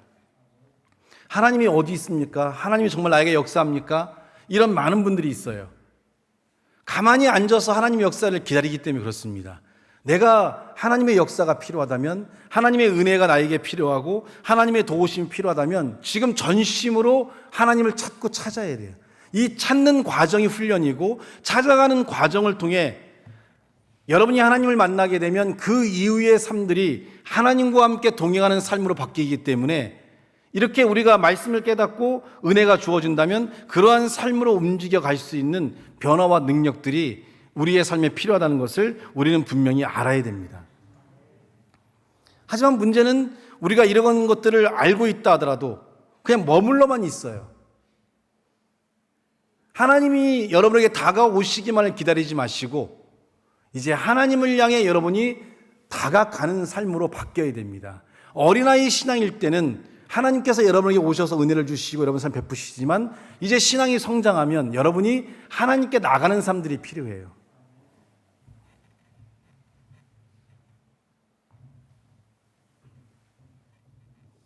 하나님이 어디 있습니까? 하나님이 정말 나에게 역사합니까? 이런 많은 분들이 있어요. 가만히 앉아서 하나님의 역사를 기다리기 때문에 그렇습니다. 내가 하나님의 역사가 필요하다면, 하나님의 은혜가 나에게 필요하고 하나님의 도우심이 필요하다면 지금 전심으로 하나님을 찾고 찾아야 돼요. 이 찾는 과정이 훈련이고, 찾아가는 과정을 통해 여러분이 하나님을 만나게 되면 그 이후의 삶들이 하나님과 함께 동행하는 삶으로 바뀌기 때문에, 이렇게 우리가 말씀을 깨닫고 은혜가 주어진다면 그러한 삶으로 움직여 갈 수 있는 변화와 능력들이 우리의 삶에 필요하다는 것을 우리는 분명히 알아야 됩니다. 하지만 문제는 우리가 이런 것들을 알고 있다 하더라도 그냥 머물러만 있어요. 하나님이 여러분에게 다가오시기만을 기다리지 마시고 이제 하나님을 향해 여러분이 다가가는 삶으로 바뀌어야 됩니다. 어린아이 신앙일 때는 하나님께서 여러분에게 오셔서 은혜를 주시고 여러분 삶 베푸시지만, 이제 신앙이 성장하면 여러분이 하나님께 나가는 삶들이 필요해요.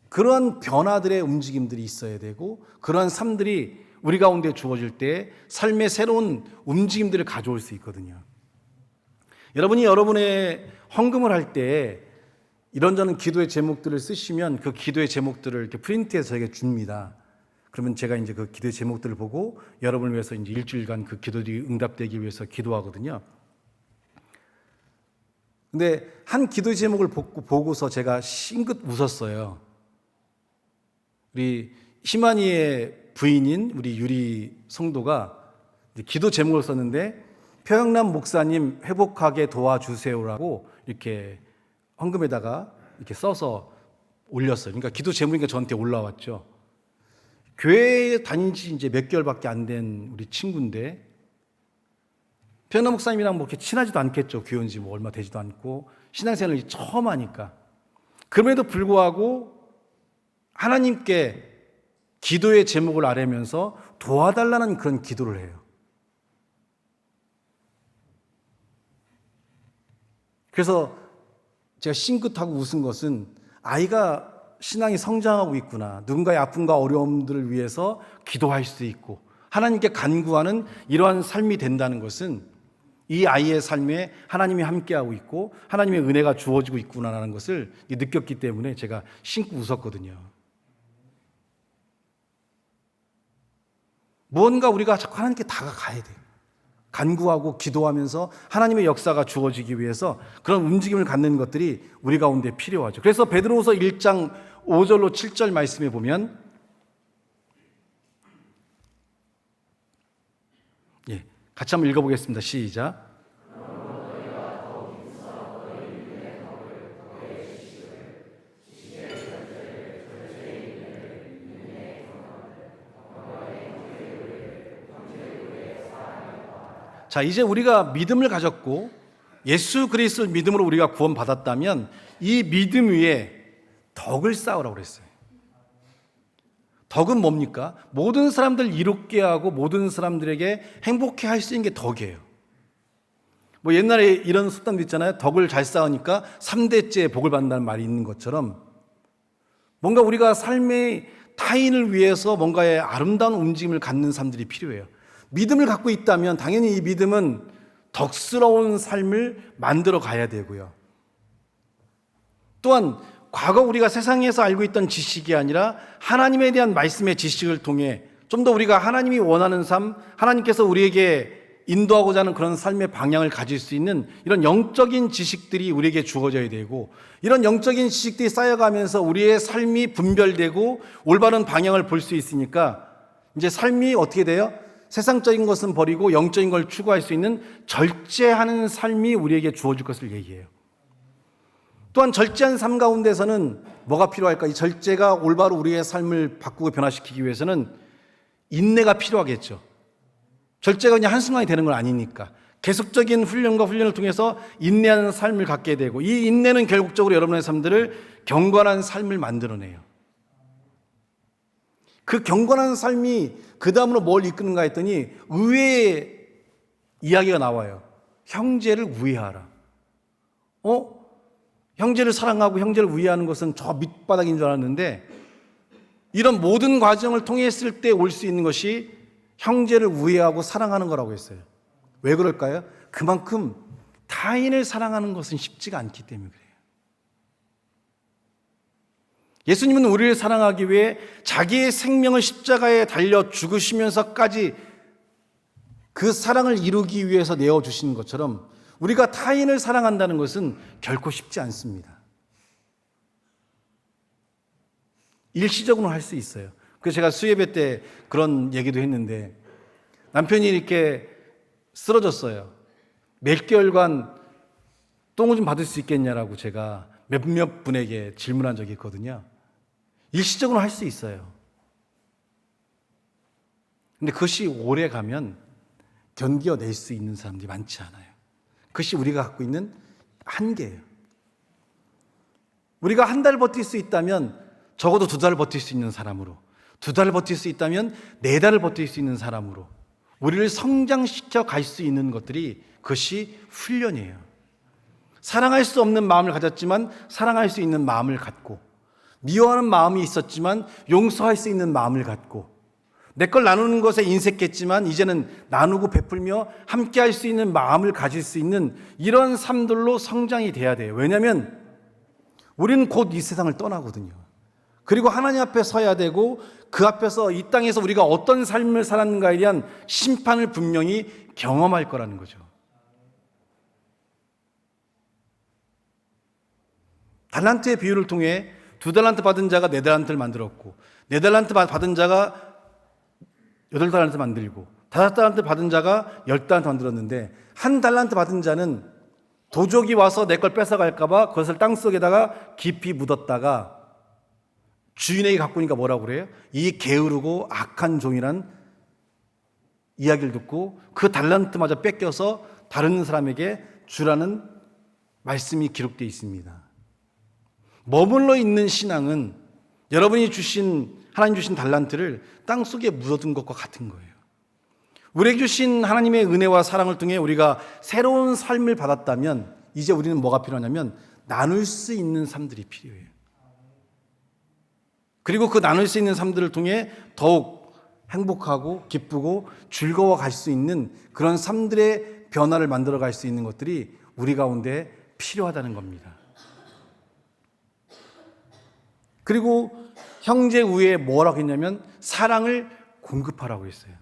그러한 변화들의 움직임들이 있어야 되고, 그러한 삶들이 우리 가운데 주어질 때 삶의 새로운 움직임들을 가져올 수 있거든요. 여러분이 여러분의 헌금을 할 때 이런저런 기도의 제목들을 쓰시면 그 기도의 제목들을 이렇게 프린트해서 저에게 줍니다. 그러면 제가 이제 그 기도의 제목들을 보고 여러분을 위해서 이제 일주일간 그 기도들이 응답되기 위해서 기도하거든요. 근데 한 기도의 제목을 보고서 제가 싱긋 웃었어요. 우리 희만이의 부인인 우리 유리 성도가 기도 제목을 썼는데, 표영남 목사님 회복하게 도와주세요라고 이렇게 헌금에다가 이렇게 써서 올렸어요. 그러니까 기도 제목이니까 저한테 올라왔죠. 교회에 다닌 지 이제 몇 개월밖에 안 된 우리 친구인데, 표영남 목사님이랑 뭐 이렇게 친하지도 않겠죠. 교회 온 지 뭐 얼마 되지도 않고 신앙생활을 처음 하니까. 그럼에도 불구하고 하나님께 기도의 제목을 아뢰면서 도와달라는 그런 기도를 해요. 그래서 제가 싱긋하고 웃은 것은, 아이가 신앙이 성장하고 있구나, 누군가의 아픔과 어려움들을 위해서 기도할 수 있고 하나님께 간구하는 이러한 삶이 된다는 것은 이 아이의 삶에 하나님이 함께하고 있고 하나님의 은혜가 주어지고 있구나라는 것을 느꼈기 때문에 제가 싱긋 웃었거든요. 무언가 우리가 자꾸 하나님께 다가가야 돼요. 간구하고 기도하면서 하나님의 역사가 주어지기 위해서 그런 움직임을 갖는 것들이 우리 가운데 필요하죠. 그래서 베드로후서 1장 5절로 7절 말씀에 보면, 같이 한번 읽어보겠습니다. 시작. 자, 이제 우리가 믿음을 가졌고 예수 그리스도를 믿음으로 우리가 구원받았다면 이 믿음 위에 덕을 쌓으라고 그랬어요. 덕은 뭡니까? 모든 사람들 이롭게 하고 모든 사람들에게 행복해 할 수 있는 게 덕이에요. 뭐 옛날에 이런 습관도 있잖아요. 덕을 잘 쌓으니까 3대째 복을 받는다는 말이 있는 것처럼, 뭔가 우리가 삶의 타인을 위해서 뭔가의 아름다운 움직임을 갖는 사람들이 필요해요. 믿음을 갖고 있다면 당연히 이 믿음은 덕스러운 삶을 만들어 가야 되고요. 또한 과거 우리가 세상에서 알고 있던 지식이 아니라 하나님에 대한 말씀의 지식을 통해 좀 더 우리가 하나님이 원하는 삶, 하나님께서 우리에게 인도하고자 하는 그런 삶의 방향을 가질 수 있는 이런 영적인 지식들이 우리에게 주어져야 되고, 이런 영적인 지식들이 쌓여가면서 우리의 삶이 분별되고 올바른 방향을 볼 수 있으니까 이제 삶이 어떻게 돼요? 세상적인 것은 버리고 영적인 걸 추구할 수 있는 절제하는 삶이 우리에게 주어질 것을 얘기해요. 또한 절제한 삶 가운데서는 뭐가 필요할까? 이 절제가 올바로 우리의 삶을 바꾸고 변화시키기 위해서는 인내가 필요하겠죠. 절제가 그냥 한순간에 되는 건 아니니까 계속적인 훈련과 훈련을 통해서 인내하는 삶을 갖게 되고, 이 인내는 결국적으로 여러분의 삶들을 경건한 삶을 만들어내요. 그 경건한 삶이 그 다음으로 뭘 이끄는가 했더니 의외의 이야기가 나와요. 형제를 우애하라. 형제를 사랑하고 형제를 우애하는 것은 저 밑바닥인 줄 알았는데, 이런 모든 과정을 통했을 때 올 수 있는 것이 형제를 우애하고 사랑하는 거라고 했어요. 왜 그럴까요? 그만큼 타인을 사랑하는 것은 쉽지가 않기 때문에 그래요. 예수님은 우리를 사랑하기 위해 자기의 생명을 십자가에 달려 죽으시면서까지 그 사랑을 이루기 위해서 내어주신 것처럼 우리가 타인을 사랑한다는 것은 결코 쉽지 않습니다. 일시적으로는 할 수 있어요. 그래서 제가 수예배 때 그런 얘기도 했는데, 남편이 이렇게 쓰러졌어요. 몇 개월간 똥을 좀 받을 수 있겠냐라고 제가 몇몇 분에게 질문한 적이 있거든요. 일시적으로 할 수 있어요. 근데 그것이 오래 가면 견뎌낼 수 있는 사람들이 많지 않아요. 그것이 우리가 갖고 있는 한계예요. 우리가 한 달 버틸 수 있다면 적어도 2달 버틸 수 있는 사람으로, 2달 버틸 수 있다면 4달을 버틸 수 있는 사람으로 우리를 성장시켜 갈 수 있는 것들이, 그것이 훈련이에요. 사랑할 수 없는 마음을 가졌지만 사랑할 수 있는 마음을 갖고, 미워하는 마음이 있었지만 용서할 수 있는 마음을 갖고, 내 걸 나누는 것에 인색했지만 이제는 나누고 베풀며 함께 할 수 있는 마음을 가질 수 있는 이런 삶들로 성장이 돼야 돼요. 왜냐하면 우리는 곧 이 세상을 떠나거든요. 그리고 하나님 앞에 서야 되고, 그 앞에서 이 땅에서 우리가 어떤 삶을 살았는가에 대한 심판을 분명히 경험할 거라는 거죠. 달란트의 비유를 통해 2달란트 받은 자가 4달란트를 만들었고, 4달란트 받은 자가 8달란트 만들고, 5달란트 받은 자가 10달란트 만들었는데, 1달란트 받은 자는 도적이 와서 내 걸 뺏어갈까봐 그것을 땅속에다가 깊이 묻었다가 주인에게 갖고 오니까 뭐라고 그래요? 이 게으르고 악한 종이란 이야기를 듣고 그 달란트마저 뺏겨서 다른 사람에게 주라는 말씀이 기록되어 있습니다. 머물러 있는 신앙은 여러분이 하나님 주신 달란트를 땅속에 묻어둔 것과 같은 거예요. 우리에게 주신 하나님의 은혜와 사랑을 통해 우리가 새로운 삶을 받았다면 이제 우리는 뭐가 필요하냐면 나눌 수 있는 삶들이 필요해요. 그리고 그 나눌 수 있는 삶들을 통해 더욱 행복하고 기쁘고 즐거워 갈 수 있는 그런 삶들의 변화를 만들어 갈 수 있는 것들이 우리 가운데 필요하다는 겁니다. 그리고 형제 우애에 뭐라고 했냐면 사랑을 공급하라고 했어요.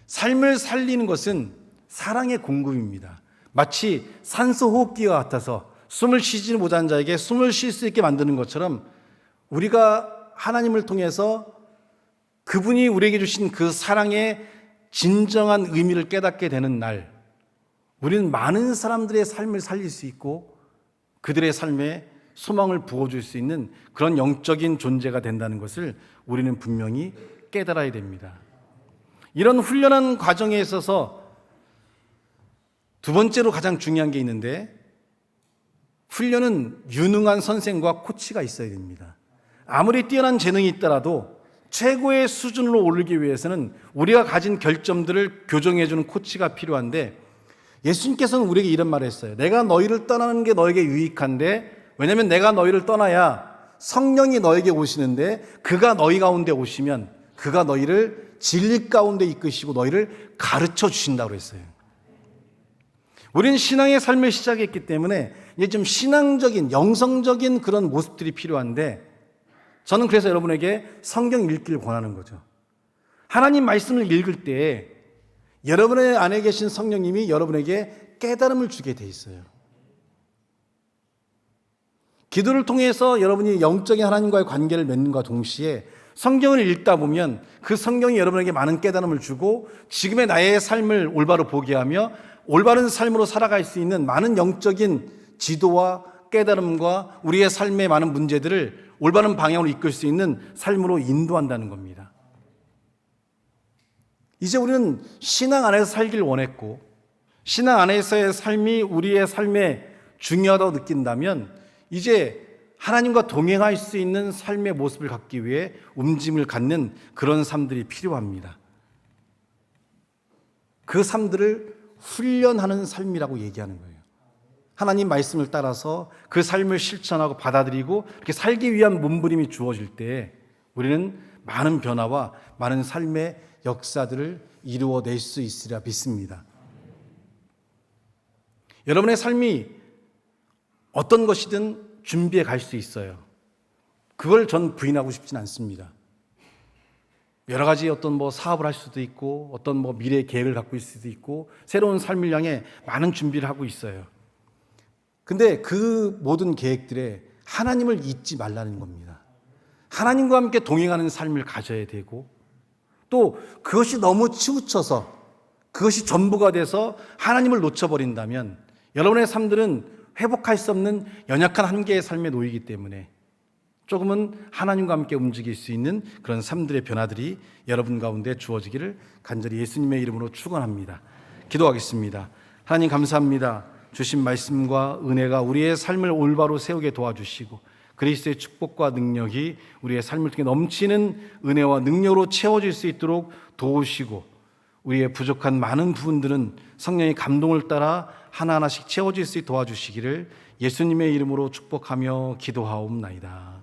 삶을 살리는 것은 사랑의 공급입니다. 마치 산소 호흡기와 같아서 숨을 쉬지 못한 자에게 숨을 쉴 수 있게 만드는 것처럼 우리가 하나님을 통해서 그분이 우리에게 주신 그 사랑의 진정한 의미를 깨닫게 되는 날, 우리는 많은 사람들의 삶을 살릴 수 있고 그들의 삶에 소망을 부어줄 수 있는 그런 영적인 존재가 된다는 것을 우리는 분명히 깨달아야 됩니다. 이런 훈련한 과정에 있어서 두 번째로 가장 중요한 게 있는데, 훈련은 유능한 선생과 코치가 있어야 됩니다. 아무리 뛰어난 재능이 있더라도 최고의 수준으로 오르기 위해서는 우리가 가진 결점들을 교정해주는 코치가 필요한데, 예수님께서는 우리에게 이런 말을 했어요. 내가 너희를 떠나는 게 너에게 유익한데, 왜냐하면 내가 너희를 떠나야 성령이 너에게 오시는데 그가 너희 가운데 오시면 그가 너희를 진리 가운데 이끄시고 너희를 가르쳐 주신다고 했어요. 우리는 신앙의 삶을 시작했기 때문에 이제 좀 신앙적인, 영성적인 그런 모습들이 필요한데, 저는 그래서 여러분에게 성경 읽기를 권하는 거죠. 하나님 말씀을 읽을 때 여러분의 안에 계신 성령님이 여러분에게 깨달음을 주게 돼 있어요. 기도를 통해서 여러분이 영적인 하나님과의 관계를 맺는과 동시에 성경을 읽다 보면 그 성경이 여러분에게 많은 깨달음을 주고 지금의 나의 삶을 올바로 보게 하며 올바른 삶으로 살아갈 수 있는 많은 영적인 지도와 깨달음과 우리의 삶의 많은 문제들을 올바른 방향으로 이끌 수 있는 삶으로 인도한다는 겁니다. 이제 우리는 신앙 안에서 살길 원했고 신앙 안에서의 삶이 우리의 삶에 중요하다고 느낀다면 이제 하나님과 동행할 수 있는 삶의 모습을 갖기 위해 움직임을 갖는 그런 삶들이 필요합니다. 그 삶들을 훈련하는 삶이라고 얘기하는 거예요. 하나님 말씀을 따라서 그 삶을 실천하고 받아들이고 이렇게 살기 위한 몸부림이 주어질 때 우리는 많은 변화와 많은 삶의 역사들을 이루어낼 수 있으리라 믿습니다. 여러분의 삶이 어떤 것이든 준비해 갈 수 있어요. 그걸 전 부인하고 싶진 않습니다. 여러 가지 어떤 사업을 할 수도 있고 어떤 미래 계획을 갖고 있을 수도 있고 새로운 삶을 향해 많은 준비를 하고 있어요. 근데 그 모든 계획들에 하나님을 잊지 말라는 겁니다. 하나님과 함께 동행하는 삶을 가져야 되고 또 그것이 너무 치우쳐서 그것이 전부가 돼서 하나님을 놓쳐버린다면 여러분의 삶들은 회복할 수 없는 연약한 한계의 삶에 놓이기 때문에 조금은 하나님과 함께 움직일 수 있는 그런 삶들의 변화들이 여러분 가운데 주어지기를 간절히 예수님의 이름으로 축원합니다. 기도하겠습니다. 하나님 감사합니다. 주신 말씀과 은혜가 우리의 삶을 올바로 세우게 도와주시고 그리스도의 축복과 능력이 우리의 삶을 통해 넘치는 은혜와 능력으로 채워질 수 있도록 도우시고 우리의 부족한 많은 부분들은 성령의 감동을 따라 하나하나씩 채워질 수 있도록 도와주시기를 예수님의 이름으로 축복하며 기도하옵나이다.